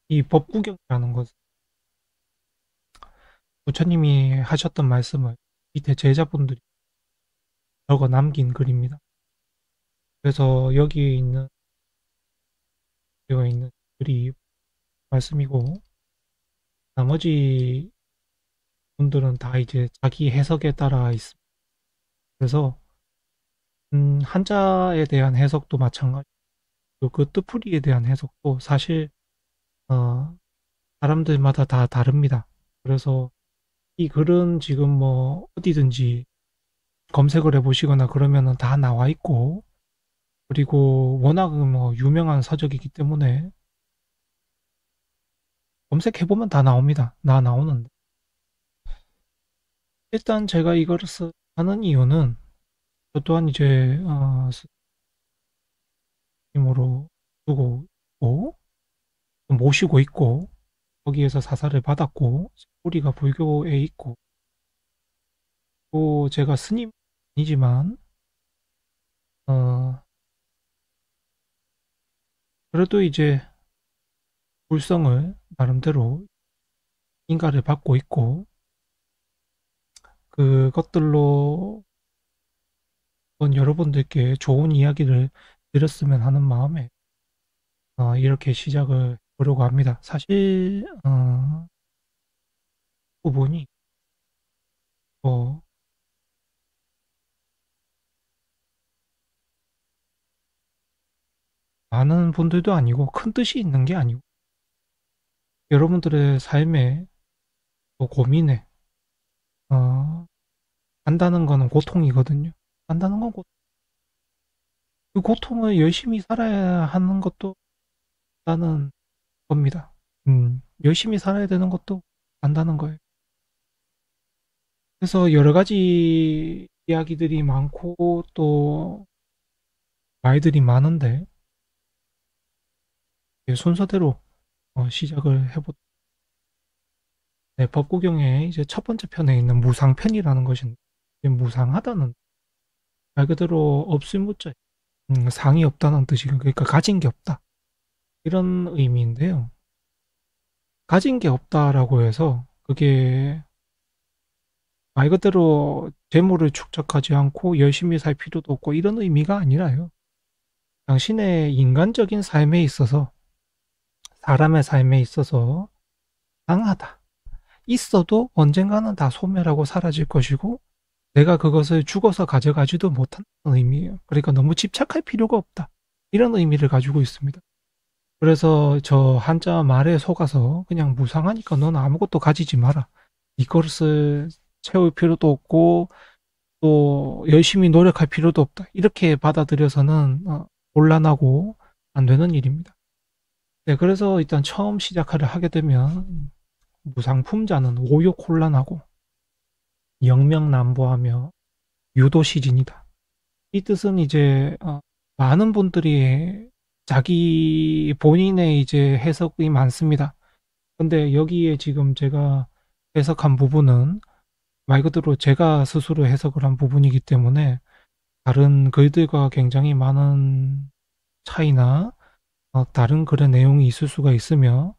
이 법구경이라는 것은 부처님이 하셨던 말씀을 밑에 제자분들이 적어 남긴 글입니다. 그래서 여기에 있는 되어 있는 글이 말씀이고 나머지 분들은 다 이제 자기 해석에 따라 있습니다. 그래서 한자에 대한 해석도 마찬가지고 그 뜻풀이에 대한 해석도 사실 어, 사람들마다 다 다릅니다. 그래서 이 글은 지금 뭐 어디든지 검색을 해보시거나 그러면은 다 나와 있고 그리고 워낙 뭐 유명한 서적이기 때문에 검색해보면 다 나옵니다. 다 나오는데 일단 제가 이거를 하는 이유는 저 또한 이제 스님으로 두고 있고 모시고 있고 거기에서 사사를 받았고 우리가 불교에 있고 또 제가 스님은 아니지만 어 그래도 이제 불성을 나름대로 인가를 받고 있고 그것들로 여러분들께 좋은 이야기를 드렸으면 하는 마음에 이렇게 시작을 보려고 합니다. 사실 부분이 뭐 많은 분들도 아니고 큰 뜻이 있는 게 아니고 여러분들의 삶에 또 고민에 어, 한다는 거는 고통이거든요. 한다는 건 그 고통을 열심히 살아야 하는 것도 나는 겁니다. 열심히 살아야 되는 것도 안다는 거예요. 그래서 여러 가지 이야기들이 많고 또 말들이 많은데 순서대로 시작을 해보도록. 네, 법구경의 이제 첫 번째 편에 있는 무상편이라는 것인데 무상하다는 말 그대로 없을 무자 상이 없다는 뜻이고 그러니까 가진 게 없다 이런 의미인데요. 가진 게 없다라고 해서 그게 말 그대로 재물을 축적하지 않고 열심히 살 필요도 없고 이런 의미가 아니라요. 당신의 인간적인 삶에 있어서 사람의 삶에 있어서 강하다. 있어도 언젠가는 다 소멸하고 사라질 것이고 내가 그것을 죽어서 가져가지도 못한다는 의미예요. 그러니까 너무 집착할 필요가 없다. 이런 의미를 가지고 있습니다. 그래서 저 한자 말에 속아서 그냥 무상하니까 넌 아무것도 가지지 마라. 이것을 채울 필요도 없고 또 열심히 노력할 필요도 없다. 이렇게 받아들여서는 곤란하고 안 되는 일입니다. 네, 그래서 일단 처음 시작을 하게 되면 무상품자는 오욕혼란하고 영명남부하며 유도시진이다. 이 뜻은 이제 많은 분들이 자기 본인의 이제 해석이 많습니다. 근데 여기에 지금 제가 해석한 부분은 말 그대로 제가 스스로 해석을 한 부분이기 때문에 다른 글들과 굉장히 많은 차이나 다른 글의 내용이 있을 수가 있으며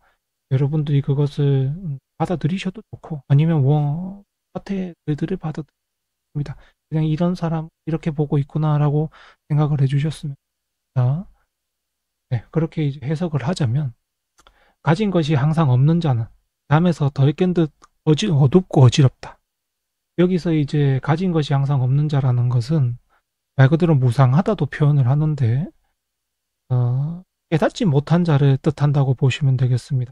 여러분들이 그것을 받아들이셔도 좋고 아니면 뭐 같은 글들을 받아들입니다. 그냥 이런 사람 이렇게 보고 있구나라고 생각을 해주셨으면 됩니다. 네, 그렇게 이제 해석을 하자면 가진 것이 항상 없는 자는 잠에서 덜 깬 듯 어둡고 어지럽다. 여기서 이제 가진 것이 항상 없는 자라는 것은 말 그대로 무상하다도 표현을 하는데 깨닫지 못한 자를 뜻한다고 보시면 되겠습니다.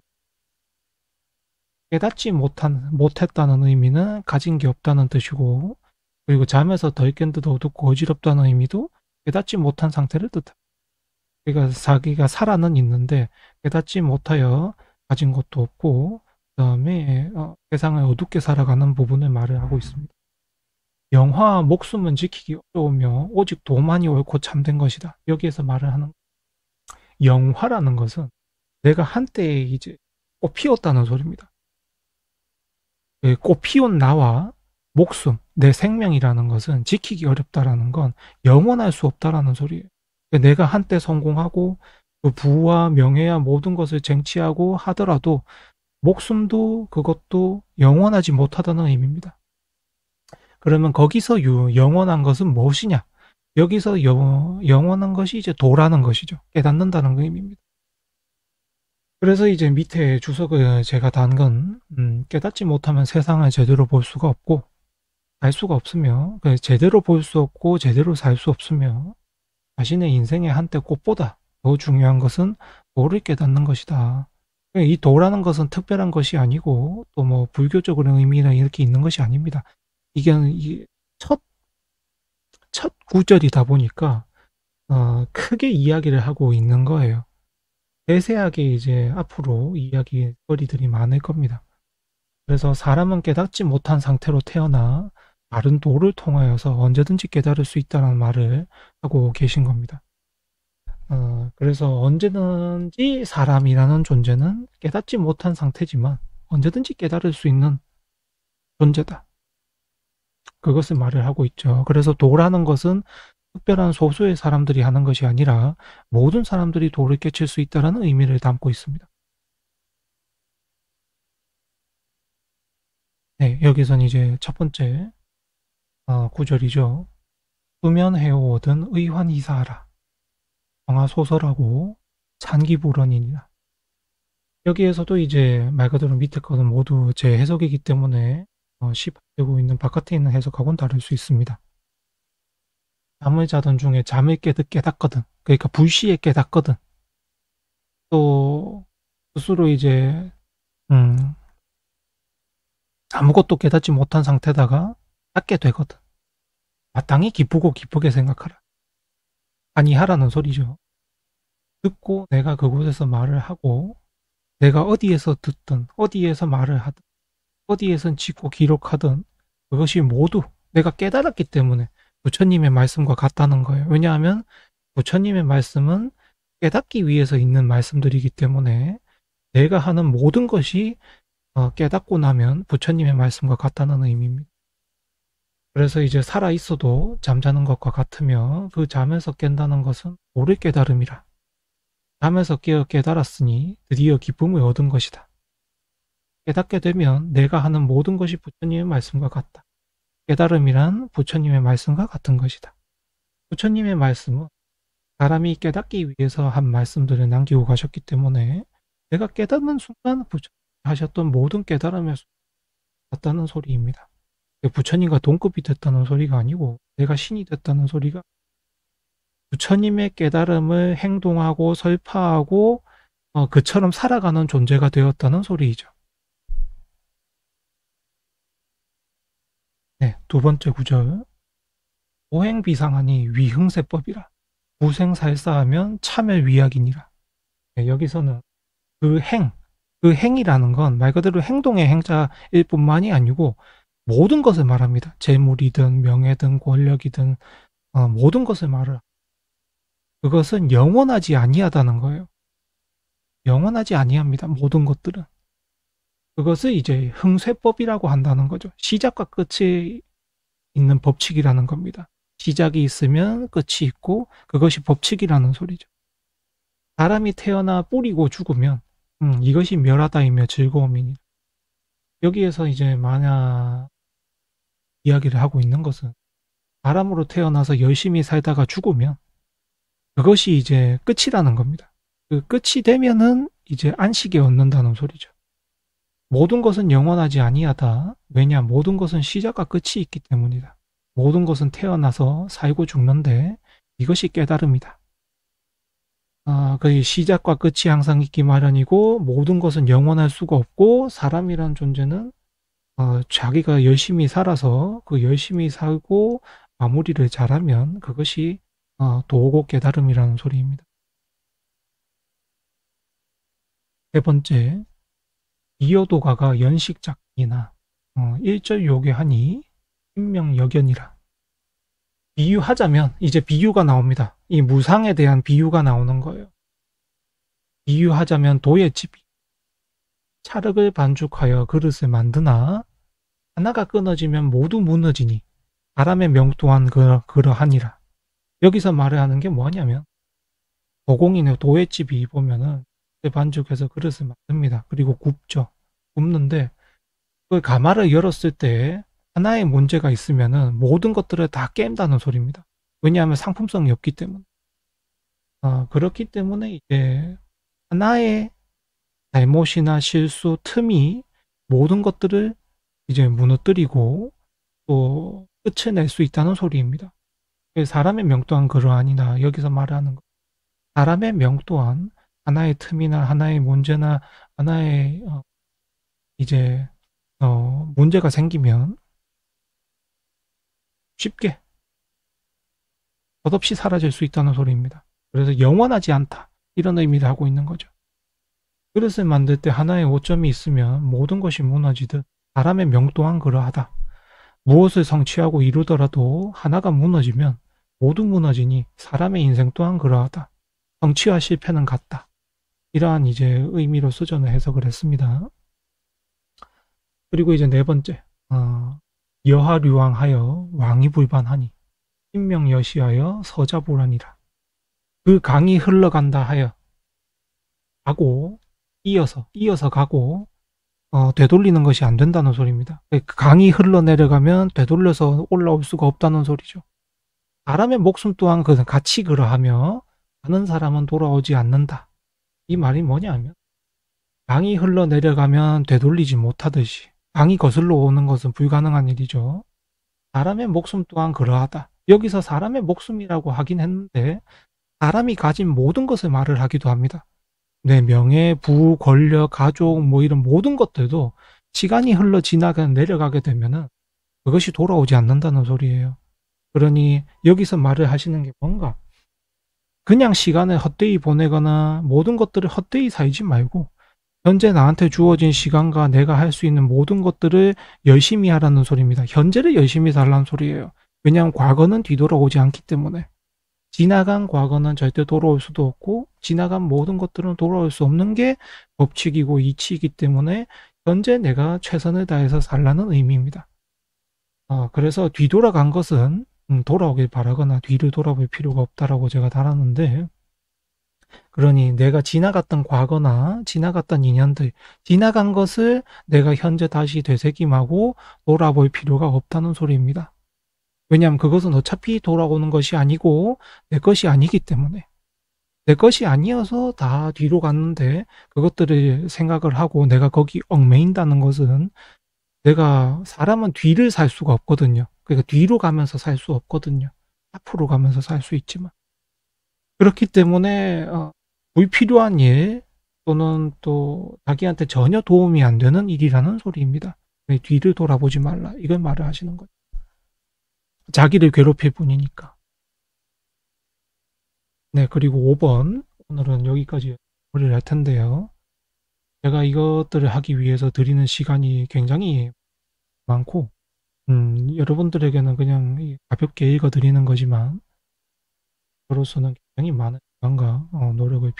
깨닫지 못했다는 의미는 가진 게 없다는 뜻이고 그리고 잠에서 덜 깬 듯 어둡고 어지럽다는 의미도 깨닫지 못한 상태를 뜻합니다. 그러니까 자기가 살아는 있는데 깨닫지 못하여 가진 것도 없고 그다음에 세상을 어둡게 살아가는 부분을 말을 하고 있습니다. 영화 목숨은 지키기 어려우며 오직 도만이 옳고 참된 것이다. 여기에서 말을 하는 영화라는 것은 내가 한때 이제 꽃 피웠다는 소리입니다. 꽃 피운 나와 목숨, 내 생명이라는 것은 지키기 어렵다라는 건 영원할 수 없다라는 소리예요. 내가 한때 성공하고 그 부와 명예야 모든 것을 쟁취하고 하더라도 목숨도 그것도 영원하지 못하다는 의미입니다. 그러면 거기서 영원한 것은 무엇이냐? 여기서 영원한 것이 이제 도라는 것이죠. 깨닫는다는 의미입니다. 그래서 이제 밑에 주석을 제가 단 건, 깨닫지 못하면 세상을 제대로 볼 수가 없고, 알 수가 없으며, 제대로 볼 수 없고, 제대로 살 수 없으며, 자신의 인생의 한때 꽃보다 더 중요한 것은 도를 깨닫는 것이다. 이 도라는 것은 특별한 것이 아니고, 또 뭐, 불교적으로 의미나 이렇게 있는 것이 아닙니다. 이게 첫 구절이다 보니까, 크게 이야기를 하고 있는 거예요. 세세하게 이제 앞으로 이야기거리들이 많을 겁니다. 그래서 사람은 깨닫지 못한 상태로 태어나 바른 도를 통하여서 언제든지 깨달을 수 있다는 말을 하고 계신 겁니다. 그래서 언제든지 사람이라는 존재는 깨닫지 못한 상태지만 언제든지 깨달을 수 있는 존재다. 그것을 말을 하고 있죠. 그래서 도라는 것은 특별한 소수의 사람들이 하는 것이 아니라 모든 사람들이 도를 깨칠 수 있다는 의미를 담고 있습니다. 네, 여기선 이제 첫 번째 구절이죠. 수면해오든 의환이사하라. 정화소설하고 찬기불언이니라. 여기에서도 이제 말 그대로 밑에 거는 모두 제 해석이기 때문에 시판되고 있는 바깥에 있는 해석하고는 다를 수 있습니다. 잠을 자던 중에 잠을 깨닫거든. 그러니까 불시에 깨닫거든. 또 스스로 이제 아무것도 깨닫지 못한 상태다가 닫게 되거든. 마땅히 기쁘고 기쁘게 생각하라. 아니하라는 소리죠. 듣고 내가 그곳에서 말을 하고 내가 어디에서 듣든 어디에서 말을 하든 어디에선 짓고 기록하든 그것이 모두 내가 깨달았기 때문에 부처님의 말씀과 같다는 거예요. 왜냐하면 부처님의 말씀은 깨닫기 위해서 있는 말씀들이기 때문에 내가 하는 모든 것이 깨닫고 나면 부처님의 말씀과 같다는 의미입니다. 그래서 이제 살아있어도 잠자는 것과 같으며 그 잠에서 깬다는 것은 도를 깨달음이라. 잠에서 깨달았으니 드디어 기쁨을 얻은 것이다. 깨닫게 되면 내가 하는 모든 것이 부처님의 말씀과 같다. 깨달음이란 부처님의 말씀과 같은 것이다. 부처님의 말씀은 사람이 깨닫기 위해서 한 말씀들을 남기고 가셨기 때문에 내가 깨닫는 순간 부처님이 하셨던 모든 깨달음에 같다는 소리입니다. 부처님과 동급이 됐다는 소리가 아니고 내가 신이 됐다는 소리가 부처님의 깨달음을 행동하고 설파하고 그처럼 살아가는 존재가 되었다는 소리이죠. 네, 두 번째 구절. 오행비상하니 위흥세법이라. 부생살사하면 참멸위약이니라. 네, 여기서는 그 행이라는 건 말 그대로 행동의 행자일 뿐만이 아니고 모든 것을 말합니다. 재물이든 명예든 권력이든 모든 것을 말을. 그것은 영원하지 아니하다는 거예요. 영원하지 아니합니다. 모든 것들은. 그것을 이제 흥쇠법이라고 한다는 거죠. 시작과 끝이 있는 법칙이라는 겁니다. 시작이 있으면 끝이 있고 그것이 법칙이라는 소리죠. 사람이 태어나 뿌리고 죽으면 이것이 멸하다이며 즐거움이니. 여기에서 이제 만약 이야기를 하고 있는 것은 사람으로 태어나서 열심히 살다가 죽으면 그것이 이제 끝이라는 겁니다. 그 끝이 되면은 이제 안식에 얻는다는 소리죠. 모든 것은 영원하지 아니하다. 왜냐? 모든 것은 시작과 끝이 있기 때문이다. 모든 것은 태어나서 살고 죽는데 이것이 깨달음이다. 그 시작과 끝이 항상 있기 마련이고 모든 것은 영원할 수가 없고 사람이란 존재는 자기가 열심히 살아서 그 열심히 살고 마무리를 잘하면 그것이 도고 깨달음이라는 소리입니다. 세 번째, 이여도가가 연식작이나 일절 요괴하니 신명여견이라. 비유하자면 이제 비유가 나옵니다. 이 무상에 대한 비유가 나오는 거예요. 비유하자면 도의 집이 찰흙을 반죽하여 그릇을 만드나 하나가 끊어지면 모두 무너지니 바람의 명 또한 그러하니라. 여기서 말을 하는 게 뭐냐면 도공이나 도예집이 보면은 반죽해서 그릇을 만듭니다. 그리고 굽죠. 굽는데 그 가마를 열었을 때 하나의 문제가 있으면은 모든 것들을 다 깬다는 소리입니다. 왜냐하면 상품성이 없기 때문에. 그렇기 때문에 이제 하나의 잘못이나 실수, 틈이 모든 것들을 이제 무너뜨리고 또 끝을 낼 수 있다는 소리입니다. 사람의 명 또한 그러하니라 여기서 말하는 것. 사람의 명 또한 하나의 틈이나 하나의 문제나 하나의 이제 문제가 생기면 쉽게 덧없이 사라질 수 있다는 소리입니다. 그래서 영원하지 않다. 이런 의미를 하고 있는 거죠. 그릇을 만들 때 하나의 오점이 있으면 모든 것이 무너지듯 사람의 명 또한 그러하다. 무엇을 성취하고 이루더라도 하나가 무너지면 모두 무너지니 사람의 인생 또한 그러하다. 성취와 실패는 같다. 이러한 이제 의미로 수전을 해석을 했습니다. 그리고 이제 네 번째, 여하류왕하여 왕이 불반하니 신명여시하여 서자보라니라. 그 강이 흘러간다 하여 가고 이어서 가고 되돌리는 것이 안 된다는 소리입니다. 그 강이 흘러내려가면 되돌려서 올라올 수가 없다는 소리죠. 사람의 목숨 또한 같이 그러하며 가는 사람은 돌아오지 않는다. 이 말이 뭐냐면 강이 흘러내려가면 되돌리지 못하듯이 강이 거슬러 오는 것은 불가능한 일이죠. 사람의 목숨 또한 그러하다. 여기서 사람의 목숨이라고 하긴 했는데 사람이 가진 모든 것을 말을 하기도 합니다. 내 명예, 부, 권력, 가족 뭐 이런 모든 것들도 시간이 흘러 지나가 내려가게 되면은 그것이 돌아오지 않는다는 소리예요. 그러니 여기서 말을 하시는 게 뭔가 그냥 시간을 헛되이 보내거나 모든 것들을 헛되이 살지 말고 현재 나한테 주어진 시간과 내가 할 수 있는 모든 것들을 열심히 하라는 소리입니다. 현재를 열심히 살라는 소리예요. 왜냐하면 과거는 뒤돌아오지 않기 때문에. 지나간 과거는 절대 돌아올 수도 없고 지나간 모든 것들은 돌아올 수 없는 게 법칙이고 이치이기 때문에 현재 내가 최선을 다해서 살라는 의미입니다. 그래서 뒤돌아간 것은 돌아오길 바라거나 뒤를 돌아볼 필요가 없다라고 제가 달았는데 그러니 내가 지나갔던 과거나 지나갔던 인연들, 지나간 것을 내가 현재 다시 되새김하고 돌아볼 필요가 없다는 소리입니다. 왜냐하면 그것은 어차피 돌아오는 것이 아니고 내 것이 아니기 때문에 내 것이 아니어서 다 뒤로 갔는데 그것들을 생각을 하고 내가 거기 얽매인다는 것은 내가 사람은 뒤를 살 수가 없거든요. 그러니까 뒤로 가면서 살 수 없거든요. 앞으로 가면서 살 수 있지만 그렇기 때문에 불필요한 일 또는 또 자기한테 전혀 도움이 안 되는 일이라는 소리입니다. 뒤를 돌아보지 말라. 이걸 말을 하시는 거죠. 자기를 괴롭힐 뿐이니까. 네, 그리고 5번. 오늘은 여기까지 머리를 할 텐데요. 제가 이것들을 하기 위해서 드리는 시간이 굉장히 많고, 여러분들에게는 그냥 가볍게 읽어 드리는 거지만, 저로서는 굉장히 많은 시간과 노력을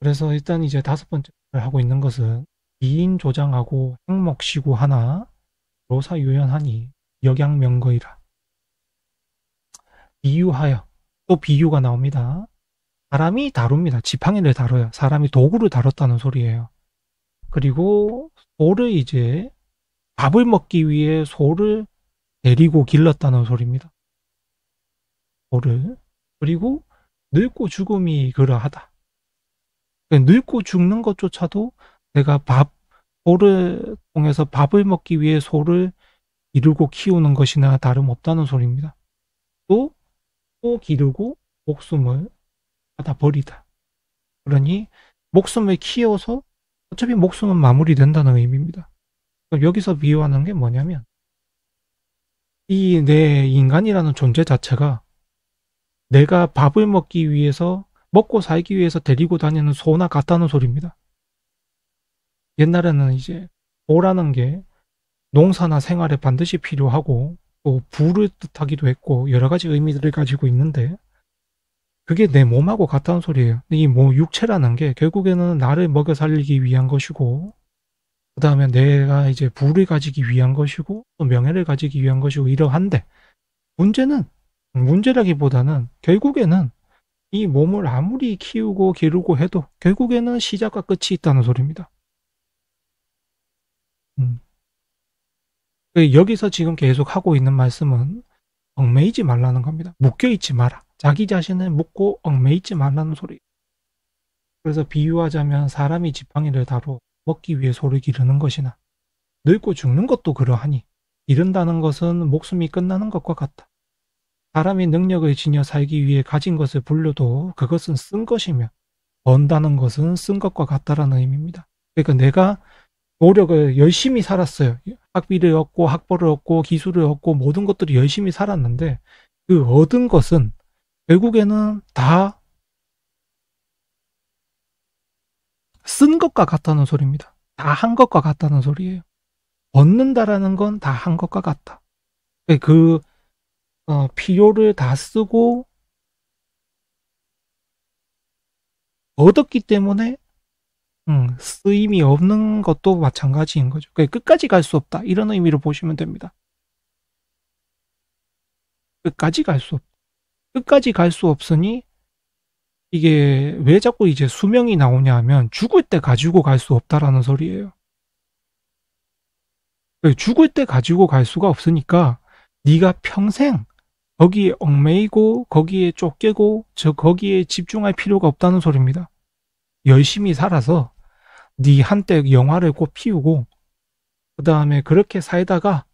그래서 일단 이제 5번째를 하고 있는 것은 이인 조장하고 행목시구 하나, 로사유연하니 역양명거이라. 비유하여 또 비유가 나옵니다. 사람이 다룹니다. 지팡이를 다뤄요. 사람이 도구를 다뤘다는 소리예요. 그리고 소를 이제 밥을 먹기 위해 소를 데리고 길렀다는 소리입니다. 소를. 그리고 늙고 죽음이 그러하다. 늙고 죽는 것조차도 내가 소를 통해서 밥을 먹기 위해 소를 기르고 키우는 것이나 다름없다는 소리입니다. 또 기르고 목숨을 받아 버리다. 그러니 목숨을 키워서 어차피 목숨은 마무리된다는 의미입니다. 여기서 비유하는 게 뭐냐면 이 내 인간이라는 존재 자체가 내가 밥을 먹기 위해서 먹고 살기 위해서 데리고 다니는 소나 같다는 소리입니다. 옛날에는 이제 소라는 게 농사나 생활에 반드시 필요하고 또 부를 뜻하기도 했고 여러 가지 의미들을 가지고 있는데 그게 내 몸하고 같다는 소리예요. 이 육체라는 게 결국에는 나를 먹여 살리기 위한 것이고 그 다음에 내가 이제 부를 가지기 위한 것이고 또 명예를 가지기 위한 것이고 이러한데 문제라기보다는 결국에는 이 몸을 아무리 키우고 기르고 해도 결국에는 시작과 끝이 있다는 소리입니다. 음. 여기서 지금 계속 하고 있는 말씀은 얽매이지 말라는 겁니다. 묶여있지 마라. 자기 자신을 묶고 얽매이지 말라는 소리. 그래서 비유하자면 사람이 지팡이를 다뤄 먹기 위해 소를 기르는 것이나 늙고 죽는 것도 그러하니 기른다는 것은 목숨이 끝나는 것과 같다. 사람이 능력을 지녀 살기 위해 가진 것을 불려도 그것은 쓴 것이며 번다는 것은 쓴 것과 같다라는 의미입니다. 그러니까 내가 노력을 열심히 살았어요. 학비를 얻고 학벌을 얻고 기술을 얻고 모든 것들을 열심히 살았는데 그 얻은 것은 결국에는 다 쓴 것과 같다는 소리입니다. 다 한 것과 같다는 소리예요. 얻는다라는 건 다 한 것과 같다. 그 필요를 다 쓰고 얻었기 때문에 쓰임이 없는 것도 마찬가지인 거죠. 끝까지 갈 수 없다. 이런 의미로 보시면 됩니다. 끝까지 갈 수 없다. 끝까지 갈 수 없으니 이게 왜 자꾸 이제 수명이 나오냐 하면 죽을 때 가지고 갈 수 없다라는 소리예요. 죽을 때 가지고 갈 수가 없으니까 네가 평생 거기에 얽매이고 거기에 쫓기고 거기에 집중할 필요가 없다는 소리입니다. 열심히 살아서 네 한때 영화를 꼭 피우고 그 다음에 그렇게 살다가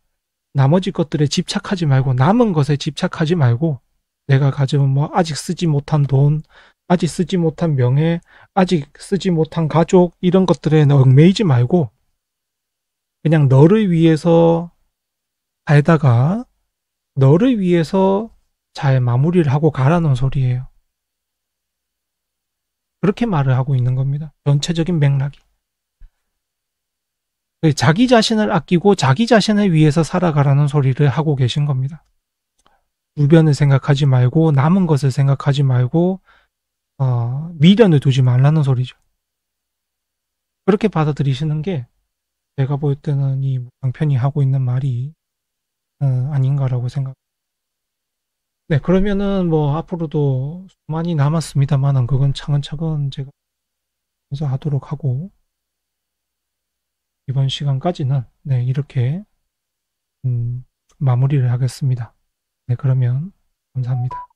나머지 것들에 집착하지 말고 남은 것에 집착하지 말고 내가 가진 뭐 아직 쓰지 못한 돈, 아직 쓰지 못한 명예, 아직 쓰지 못한 가족 이런 것들에 얽매이지 말고 그냥 너를 위해서 살다가 너를 위해서 잘 마무리를 하고 가라는 소리예요. 그렇게 말을 하고 있는 겁니다. 전체적인 맥락이. 자기 자신을 아끼고 자기 자신을 위해서 살아가라는 소리를 하고 계신 겁니다. 주변을 생각하지 말고 남은 것을 생각하지 말고 미련을 두지 말라는 소리죠. 그렇게 받아들이시는 게 제가 볼 때는 이 강편이 하고 있는 말이 아닌가라고 생각합니다. 네, 그러면은 뭐 앞으로도 많이 남았습니다만은 그건 차근차근 제가 해서 하도록 하고 이번 시간까지는 네, 이렇게 마무리를 하겠습니다. 네, 그러면 감사합니다.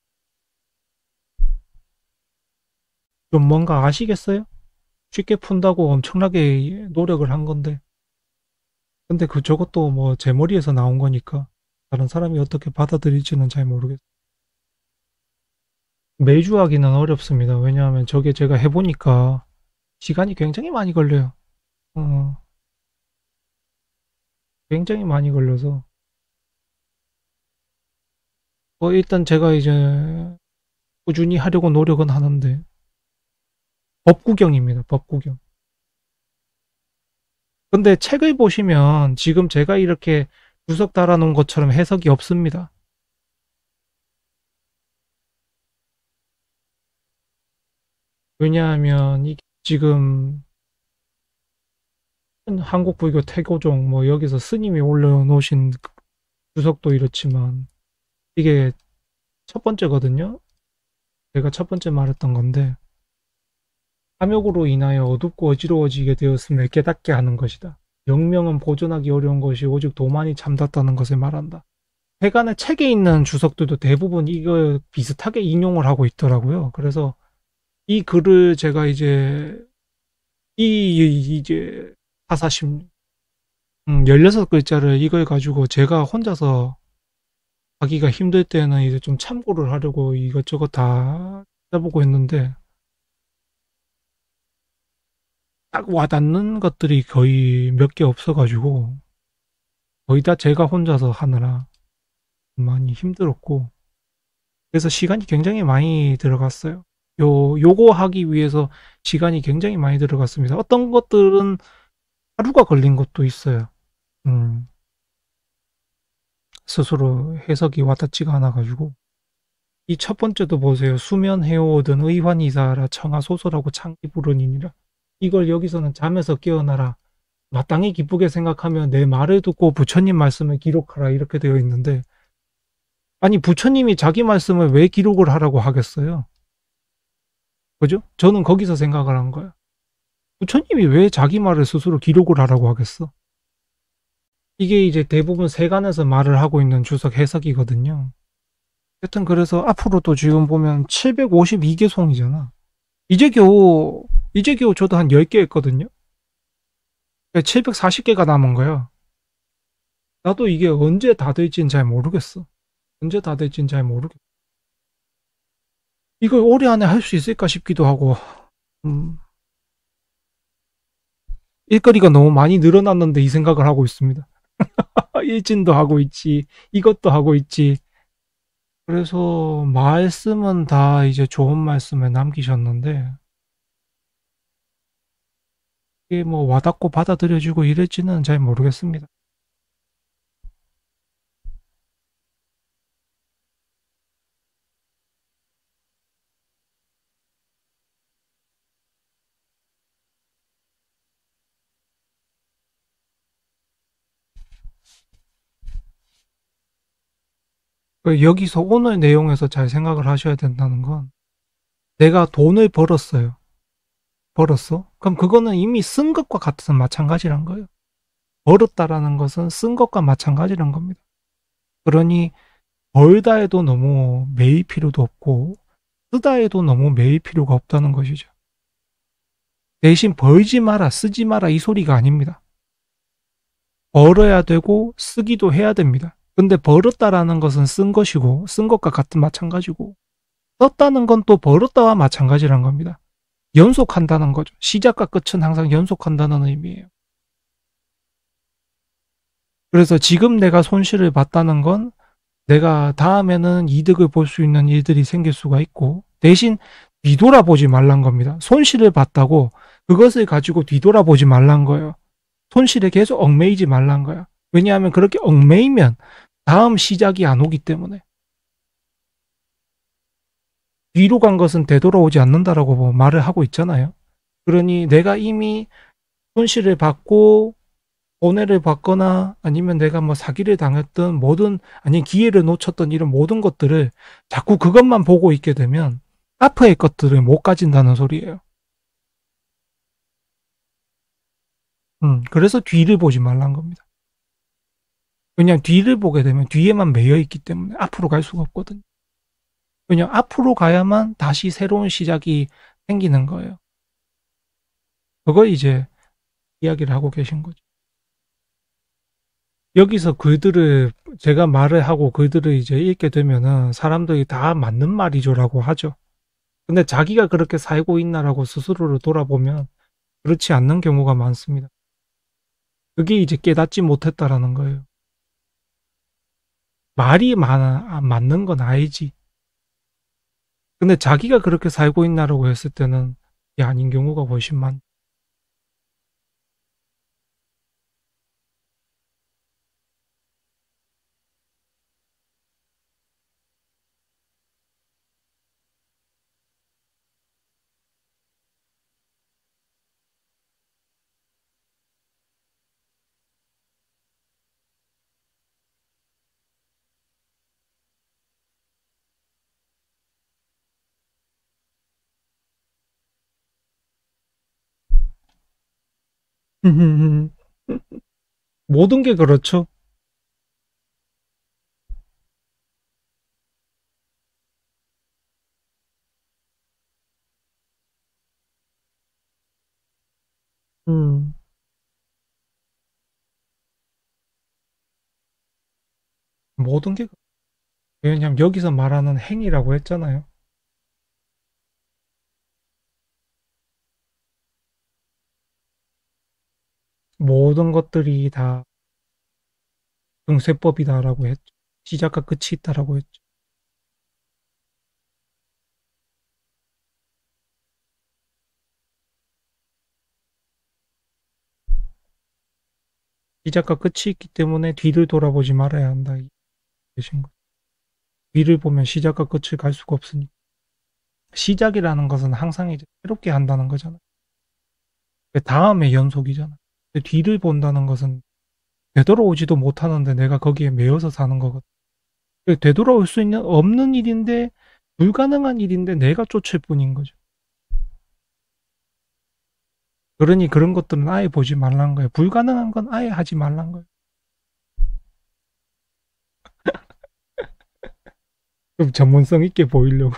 좀 뭔가 아시겠어요? 쉽게 푼다고 엄청나게 노력을 한 건데 근데 저것도 뭐 제 머리에서 나온 거니까 다른 사람이 어떻게 받아들일지는 잘 모르겠어요. 매주 하기는 어렵습니다. 왜냐하면 저게 제가 해보니까 시간이 굉장히 많이 걸려요. 어, 굉장히 많이 걸려서 일단 제가 이제 꾸준히 하려고 노력은 하는데 법구경입니다. 법구경. 근데 책을 보시면 지금 제가 이렇게 주석 달아놓은 것처럼 해석이 없습니다. 왜냐하면 지금 한국불교 태고종 뭐 여기서 스님이 올려놓으신 주석도 이렇지만 이게 첫 번째거든요. 제가 첫 번째 말했던 건데 탐욕으로 인하여 어둡고 어지러워지게 되었음을 깨닫게 하는 것이다. 영명은 보존하기 어려운 것이 오직 도만이 참답다는 것을 말한다. 세간의 책에 있는 주석들도 대부분 이거 비슷하게 인용을 하고 있더라고요. 그래서 이 글을 제가 이제 이제 사사심 16글자를 이걸 가지고 제가 혼자서 하기가 힘들 때는 이제 좀 참고를 하려고 이것저것 다 찾아보고 했는데 딱 와닿는 것들이 거의 몇 개 없어가지고 거의 다 제가 혼자서 하느라 많이 힘들었고 그래서 시간이 굉장히 많이 들어갔어요. 요거 하기 위해서 시간이 굉장히 많이 들어갔습니다. 어떤 것들은 하루가 걸린 것도 있어요. 스스로 해석이 와닿지가 않아가지고 이 첫 번째도 보세요. 수면 해오든 의환이사라 청하소서라고 창기 부르니니라. 이걸 여기서는 잠에서 깨어나라. 마땅히 기쁘게 생각하며 내 말을 듣고 부처님 말씀을 기록하라 이렇게 되어 있는데 아니 부처님이 자기 말씀을 왜 기록을 하라고 하겠어요? 그죠? 저는 거기서 생각을 한 거야. 부처님이 왜 자기 말을 스스로 기록을 하라고 하겠어? 이게 이제 대부분 세간에서 말을 하고 있는 주석 해석이거든요. 하여튼 그래서 앞으로도 지금 보면 752개송이잖아. 이제 겨우 저도 한 10개 했거든요. 740개가 남은 거야. 나도 이게 언제 다 될지는 잘 모르겠어. 언제 다 될지는 잘 모르겠어. 이걸 올해 안에 할 수 있을까 싶기도 하고, 음, 일거리가 너무 많이 늘어났는데 이 생각을 하고 있습니다. 일진도 하고 있지, 이것도 하고 있지. 그래서 말씀은 다 이제 좋은 말씀을 남기셨는데, 이게 뭐 와닿고 받아들여지고 이럴지는 잘 모르겠습니다. 여기서 오늘 내용에서 잘 생각을 하셔야 된다는 건, 내가 돈을 벌었어요. 벌었어? 그럼 그거는 이미 쓴 것과 같은 마찬가지란 거예요. 벌었다라는 것은 쓴 것과 마찬가지란 겁니다. 그러니 벌다 해도 너무 매일 필요도 없고 쓰다 해도 너무 매일 필요가 없다는 것이죠. 대신 벌지 마라, 쓰지 마라 이 소리가 아닙니다. 벌어야 되고 쓰기도 해야 됩니다. 근데 벌었다라는 것은 쓴 것이고 쓴 것과 같은 마찬가지고 썼다는 건 또 벌었다와 마찬가지란 겁니다. 연속한다는 거죠. 시작과 끝은 항상 연속한다는 의미예요. 그래서 지금 내가 손실을 봤다는 건 내가 다음에는 이득을 볼 수 있는 일들이 생길 수가 있고 대신 뒤돌아보지 말란 겁니다. 손실을 봤다고 그것을 가지고 뒤돌아보지 말란 거예요. 손실에 계속 얽매이지 말란 거야. 왜냐하면 그렇게 얽매이면 다음 시작이 안 오기 때문에 뒤로 간 것은 되돌아오지 않는다라고 말을 하고 있잖아요. 그러니 내가 이미 손실을 받고 손해를 받거나 아니면 내가 뭐 사기를 당했던 뭐든 아니 기회를 놓쳤던 이런 모든 것들을 자꾸 그것만 보고 있게 되면 앞의 것들을 못 가진다는 소리예요. 그래서 뒤를 보지 말란 겁니다. 그냥 뒤를 보게 되면 뒤에만 매여 있기 때문에 앞으로 갈 수가 없거든요. 그냥 앞으로 가야만 다시 새로운 시작이 생기는 거예요. 그걸 이제 이야기를 하고 계신 거죠. 여기서 글들을 제가 말을 하고 글들을 이제 읽게 되면은 사람들이 다 맞는 말이죠라고 하죠. 근데 자기가 그렇게 살고 있나라고 스스로를 돌아보면 그렇지 않는 경우가 많습니다. 그게 이제 깨닫지 못했다라는 거예요. 말이 맞는 건 알지. 근데 자기가 그렇게 살고 있나라고 했을 때는 이게 아닌 경우가 훨씬 많. 모든 게 그렇죠. 음, 모든 게 왜냐면 여기서 말하는 행위라고 했잖아요. 모든 것들이 다 중세법이다라고 했죠. 시작과 끝이 있다라고 했죠. 시작과 끝이 있기 때문에 뒤를 돌아보지 말아야 한다. 이 계신 거. 뒤를 보면 시작과 끝을 갈 수가 없으니까. 시작이라는 것은 항상 이제 새롭게 한다는 거잖아. 그 다음의 연속이잖아. 근데 뒤를 본다는 것은 되돌아오지도 못하는데 내가 거기에 매여서 사는 거거든. 되돌아올 수 있는 없는 일인데 불가능한 일인데 내가 쫓을 뿐인 거죠. 그러니 그런 것들은 아예 보지 말란 거예요. 불가능한 건 아예 하지 말란 거예요. 좀 전문성 있게 보이려고.